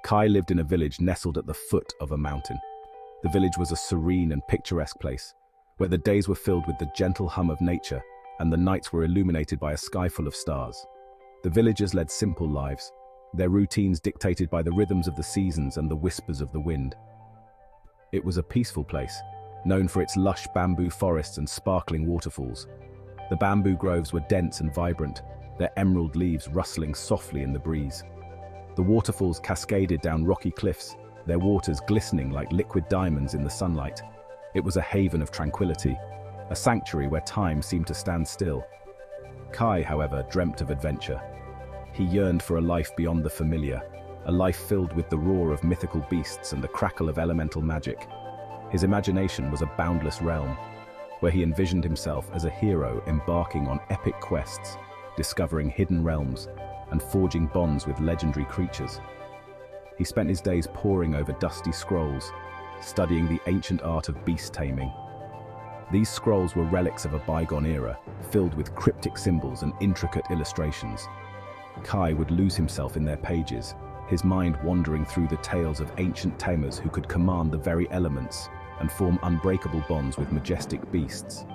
Kai lived in a village nestled at the foot of a mountain. The village was a serene and picturesque place, where the days were filled with the gentle hum of nature and the nights were illuminated by a sky full of stars. The villagers led simple lives, their routines dictated by the rhythms of the seasons and the whispers of the wind. It was a peaceful place, known for its lush bamboo forests and sparkling waterfalls. The bamboo groves were dense and vibrant, their emerald leaves rustling softly in the breeze. The waterfalls cascaded down rocky cliffs, their waters glistening like liquid diamonds in the sunlight. It was a haven of tranquility, a sanctuary where time seemed to stand still. Kai, however, dreamt of adventure. He yearned for a life beyond the familiar, a life filled with the roar of mythical beasts and the crackle of elemental magic. His imagination was a boundless realm, where he envisioned himself as a hero embarking on epic quests, discovering hidden realms, and forging bonds with legendary creatures. He spent his days poring over dusty scrolls, studying the ancient art of beast taming. These scrolls were relics of a bygone era, filled with cryptic symbols and intricate illustrations. Kai would lose himself in their pages, his mind wandering through the tales of ancient tamers who could command the very elements and form unbreakable bonds with majestic beasts.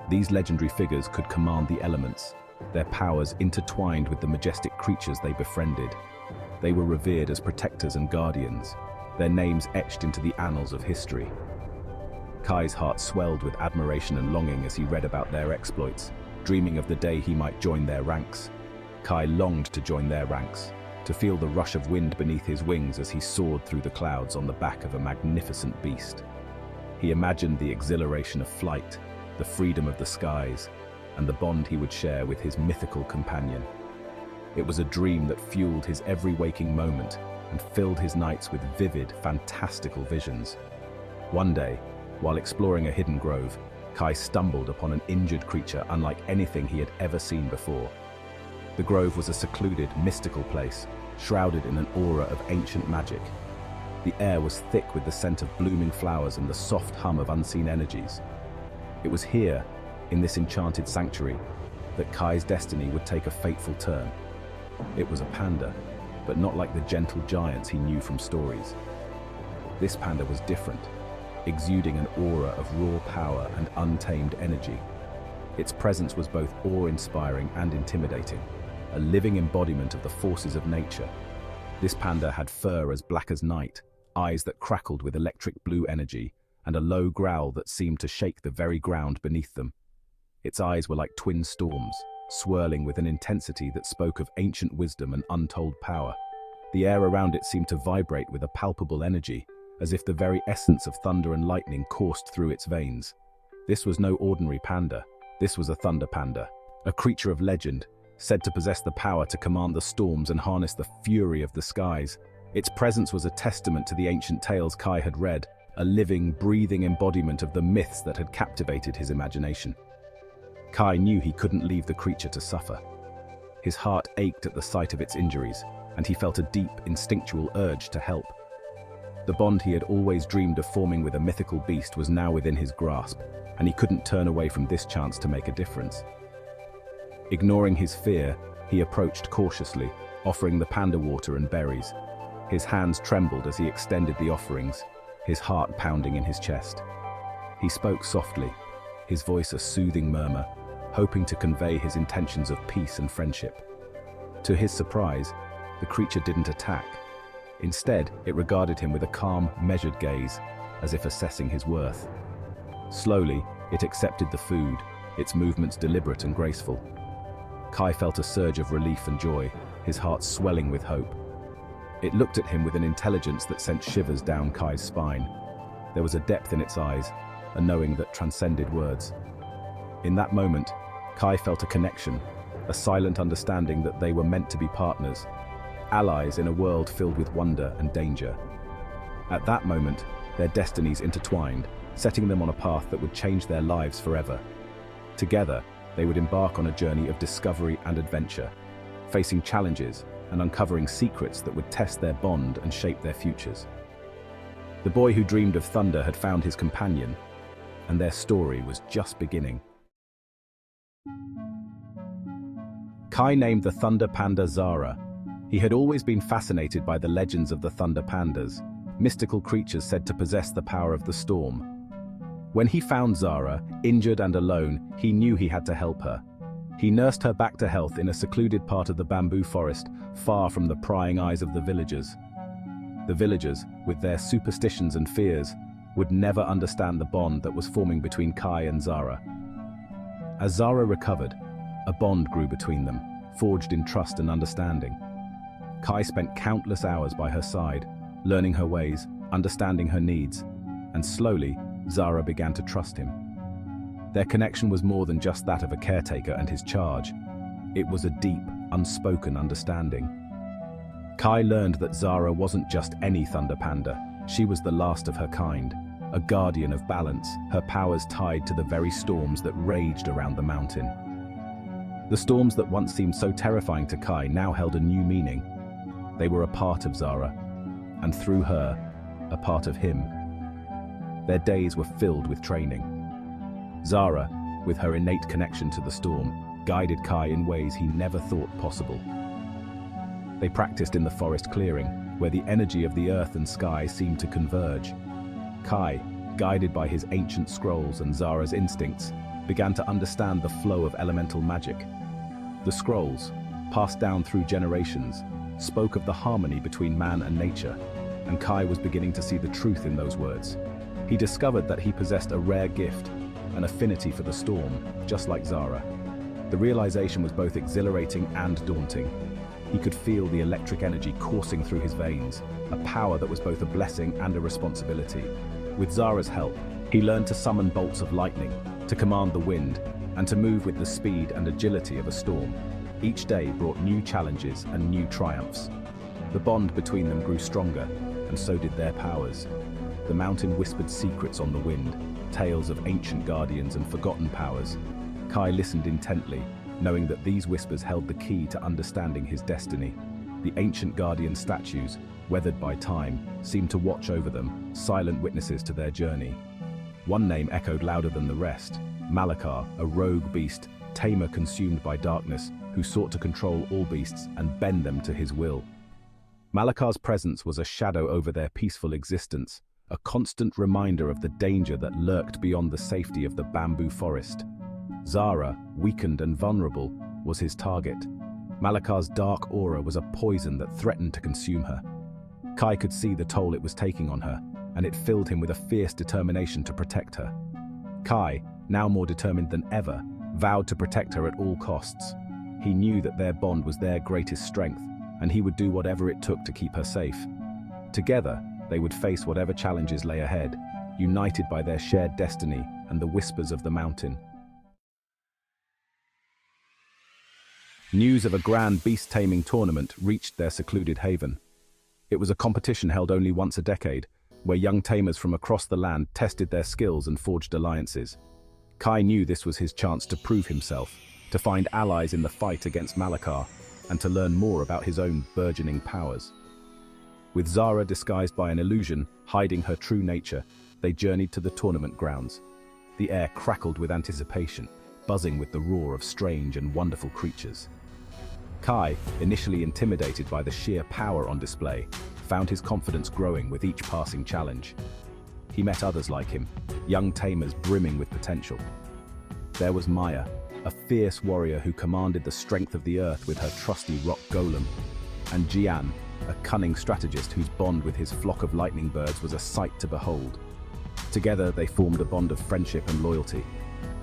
These legendary figures could command the elements, their powers intertwined with the majestic creatures they befriended. They were revered as protectors and guardians, their names etched into the annals of history. Kai's heart swelled with admiration and longing as he read about their exploits, dreaming of the day he might join their ranks. Kai longed to join their ranks, to feel the rush of wind beneath his wings as he soared through the clouds on the back of a magnificent beast. He imagined the exhilaration of flight, the freedom of the skies, and the bond he would share with his mythical companion. It was a dream that fueled his every waking moment and filled his nights with vivid, fantastical visions. One day, while exploring a hidden grove, Kai stumbled upon an injured creature unlike anything he had ever seen before. The grove was a secluded, mystical place, shrouded in an aura of ancient magic. The air was thick with the scent of blooming flowers and the soft hum of unseen energies. It was here, in this enchanted sanctuary, that Kai's destiny would take a fateful turn. It was a panda, but not like the gentle giants he knew from stories. This panda was different, exuding an aura of raw power and untamed energy. Its presence was both awe-inspiring and intimidating, a living embodiment of the forces of nature. This panda had fur as black as night, eyes that crackled with electric blue energy, and a low growl that seemed to shake the very ground beneath them. Its eyes were like twin storms, swirling with an intensity that spoke of ancient wisdom and untold power. The air around it seemed to vibrate with a palpable energy, as if the very essence of thunder and lightning coursed through its veins. This was no ordinary panda. This was a thunder panda, a creature of legend, said to possess the power to command the storms and harness the fury of the skies. Its presence was a testament to the ancient tales Kai had read, a living, breathing embodiment of the myths that had captivated his imagination. Kai knew he couldn't leave the creature to suffer. His heart ached at the sight of its injuries, and he felt a deep, instinctual urge to help. The bond he had always dreamed of forming with a mythical beast was now within his grasp, and he couldn't turn away from this chance to make a difference. Ignoring his fear, he approached cautiously, offering the panda water and berries. His hands trembled as he extended the offerings, his heart pounding in his chest. He spoke softly, his voice a soothing murmur, hoping to convey his intentions of peace and friendship. To his surprise, the creature didn't attack. Instead, it regarded him with a calm, measured gaze, as if assessing his worth. Slowly, it accepted the food, its movements deliberate and graceful. Kai felt a surge of relief and joy, his heart swelling with hope. It looked at him with an intelligence that sent shivers down Kai's spine. There was a depth in its eyes, a knowing that transcended words. In that moment, Kai felt a connection, a silent understanding that they were meant to be partners, allies in a world filled with wonder and danger. At that moment, their destinies intertwined, setting them on a path that would change their lives forever. Together, they would embark on a journey of discovery and adventure, facing challenges and uncovering secrets that would test their bond and shape their futures. The boy who dreamed of thunder had found his companion, and their story was just beginning. Kai named the thunder panda Zara, He had always been fascinated by the legends of the Thunder Pandas, mystical creatures said to possess the power of the storm. When he found Zara, injured and alone, he knew he had to help her. He nursed her back to health in a secluded part of the bamboo forest, far from the prying eyes of the villagers. The villagers, with their superstitions and fears, would never understand the bond that was forming between Kai and Zara. As Zara recovered, a bond grew between them, forged in trust and understanding. Kai spent countless hours by her side, learning her ways, understanding her needs, and slowly, Zara began to trust him. Their connection was more than just that of a caretaker and his charge. It was a deep, unspoken understanding. Kai learned that Zara wasn't just any Thunder Panda. She was the last of her kind, a guardian of balance, her powers tied to the very storms that raged around the mountain. The storms that once seemed so terrifying to Kai now held a new meaning. They were a part of Zara, and through her, a part of him. Their days were filled with training. Zara, with her innate connection to the storm, guided Kai in ways he never thought possible. They practiced in the forest clearing, where the energy of the earth and sky seemed to converge. Kai, guided by his ancient scrolls and Zara's instincts, began to understand the flow of elemental magic. The scrolls, passed down through generations, spoke of the harmony between man and nature, and Kai was beginning to see the truth in those words. He discovered that he possessed a rare gift, an affinity for the storm, just like Zara. The realization was both exhilarating and daunting. He could feel the electric energy coursing through his veins, a power that was both a blessing and a responsibility. With Zara's help, he learned to summon bolts of lightning, to command the wind, and to move with the speed and agility of a storm. Each day brought new challenges and new triumphs. The bond between them grew stronger, and so did their powers. The mountain whispered secrets on the wind, tales of ancient guardians and forgotten powers. Kai listened intently, knowing that these whispers held the key to understanding his destiny. The ancient guardian statues, weathered by time, seemed to watch over them, silent witnesses to their journey. One name echoed louder than the rest: Malakar, a rogue beast, tamer consumed by darkness, who sought to control all beasts and bend them to his will. Malakar's presence was a shadow over their peaceful existence, a constant reminder of the danger that lurked beyond the safety of the bamboo forest. Zara, weakened and vulnerable, was his target. Malakar's dark aura was a poison that threatened to consume her. Kai could see the toll it was taking on her, and it filled him with a fierce determination to protect her. Kai, now more determined than ever, vowed to protect her at all costs. He knew that their bond was their greatest strength, and he would do whatever it took to keep her safe. Together, they would face whatever challenges lay ahead, united by their shared destiny and the whispers of the mountain. News of a grand beast-taming tournament reached their secluded haven. It was a competition held only once a decade, where young tamers from across the land tested their skills and forged alliances. Kai knew this was his chance to prove himself, to find allies in the fight against Malakar, and to learn more about his own burgeoning powers. With Zara disguised by an illusion, hiding her true nature, they journeyed to the tournament grounds. The air crackled with anticipation, buzzing with the roar of strange and wonderful creatures. Kai, initially intimidated by the sheer power on display, found his confidence growing with each passing challenge. He met others like him, young tamers brimming with potential. There was Maya, a fierce warrior who commanded the strength of the earth with her trusty rock golem, and Jian, a cunning strategist whose bond with his flock of lightning birds was a sight to behold. Together they formed a bond of friendship and loyalty,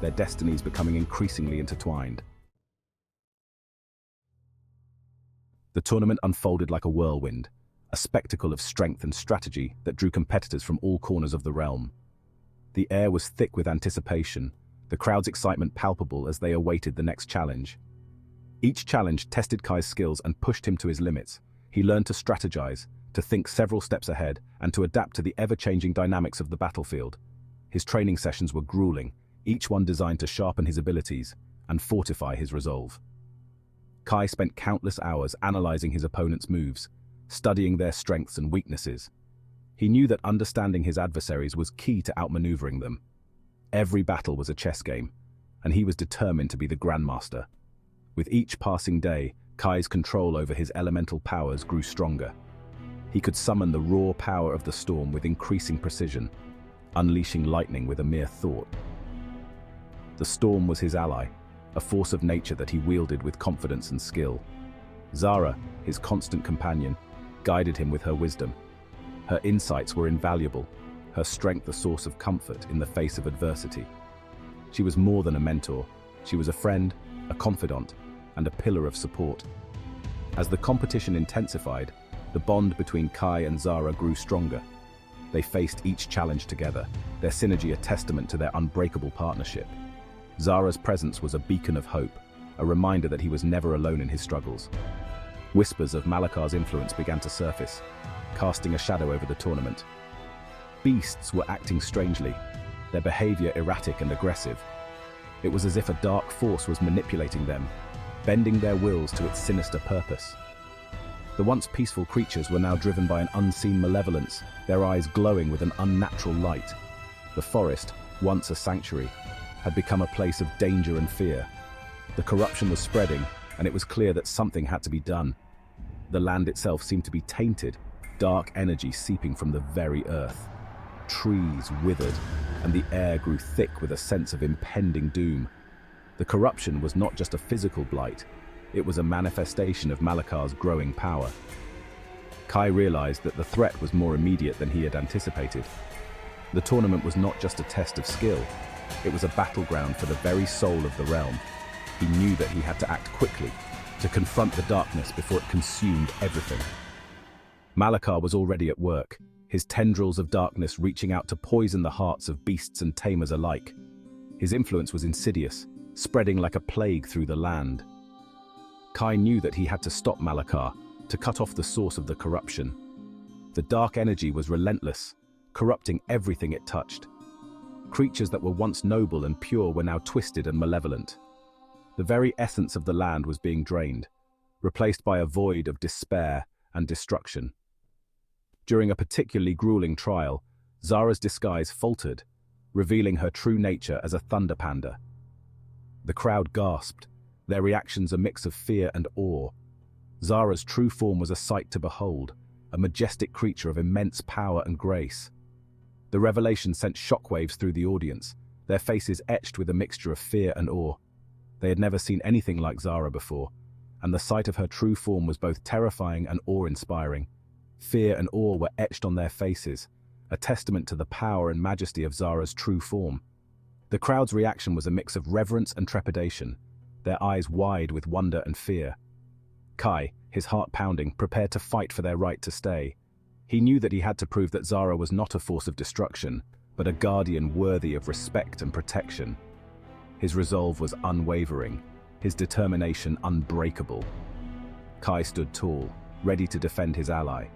their destinies becoming increasingly intertwined. The tournament unfolded like a whirlwind, a spectacle of strength and strategy that drew competitors from all corners of the realm. The air was thick with anticipation, the crowd's excitement palpable as they awaited the next challenge. Each challenge tested Kai's skills and pushed him to his limits. He learned to strategize, to think several steps ahead, and to adapt to the ever-changing dynamics of the battlefield. His training sessions were grueling, each one designed to sharpen his abilities and fortify his resolve. Kai spent countless hours analyzing his opponent's moves, studying their strengths and weaknesses. He knew that understanding his adversaries was key to outmaneuvering them. Every battle was a chess game, and he was determined to be the grandmaster. With each passing day, Kai's control over his elemental powers grew stronger. He could summon the raw power of the storm with increasing precision, unleashing lightning with a mere thought. The storm was his ally, a force of nature that he wielded with confidence and skill. Zara, his constant companion, guided him with her wisdom. Her insights were invaluable, her strength a source of comfort in the face of adversity. She was more than a mentor. She was a friend, a confidant, and a pillar of support. As the competition intensified, the bond between Kai and Zara grew stronger. They faced each challenge together, their synergy a testament to their unbreakable partnership. Zara's presence was a beacon of hope, a reminder that he was never alone in his struggles. Whispers of Malakar's influence began to surface, casting a shadow over the tournament. Beasts were acting strangely, their behavior erratic and aggressive. It was as if a dark force was manipulating them, bending their wills to its sinister purpose. The once peaceful creatures were now driven by an unseen malevolence, their eyes glowing with an unnatural light. The forest, once a sanctuary, had become a place of danger and fear. The corruption was spreading, and it was clear that something had to be done. The land itself seemed to be tainted, dark energy seeping from the very earth. Trees withered, and the air grew thick with a sense of impending doom. The corruption was not just a physical blight, it was a manifestation of Malakar's growing power. Kai realized that the threat was more immediate than he had anticipated. The tournament was not just a test of skill, it was a battleground for the very soul of the realm. He knew that he had to act quickly, to confront the darkness before it consumed everything. Malakar was already at work, his tendrils of darkness reaching out to poison the hearts of beasts and tamers alike. His influence was insidious, spreading like a plague through the land. Kai knew that he had to stop Malakar, to cut off the source of the corruption. The dark energy was relentless, corrupting everything it touched. Creatures that were once noble and pure were now twisted and malevolent. The very essence of the land was being drained, replaced by a void of despair and destruction. During a particularly grueling trial, Zara's disguise faltered, revealing her true nature as a thunder panda. The crowd gasped, their reactions a mix of fear and awe. Zara's true form was a sight to behold, a majestic creature of immense power and grace. The revelation sent shockwaves through the audience, their faces etched with a mixture of fear and awe. They had never seen anything like Zara before, and the sight of her true form was both terrifying and awe-inspiring. Fear and awe were etched on their faces, a testament to the power and majesty of Zara's true form. The crowd's reaction was a mix of reverence and trepidation, their eyes wide with wonder and fear. Kai, his heart pounding, prepared to fight for their right to stay. He knew that he had to prove that Zara was not a force of destruction, but a guardian worthy of respect and protection. His resolve was unwavering, his determination unbreakable. Kai stood tall, ready to defend his ally.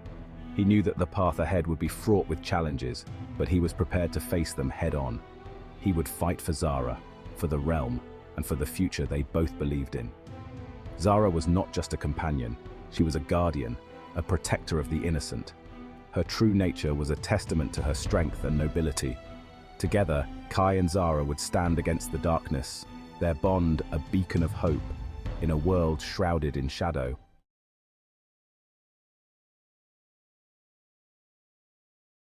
He knew that the path ahead would be fraught with challenges, but he was prepared to face them head-on. He would fight for Zara, for the realm, and for the future they both believed in. Zara was not just a companion, she was a guardian, a protector of the innocent. Her true nature was a testament to her strength and nobility. Together, Kai and Zara would stand against the darkness, their bond a beacon of hope in a world shrouded in shadow.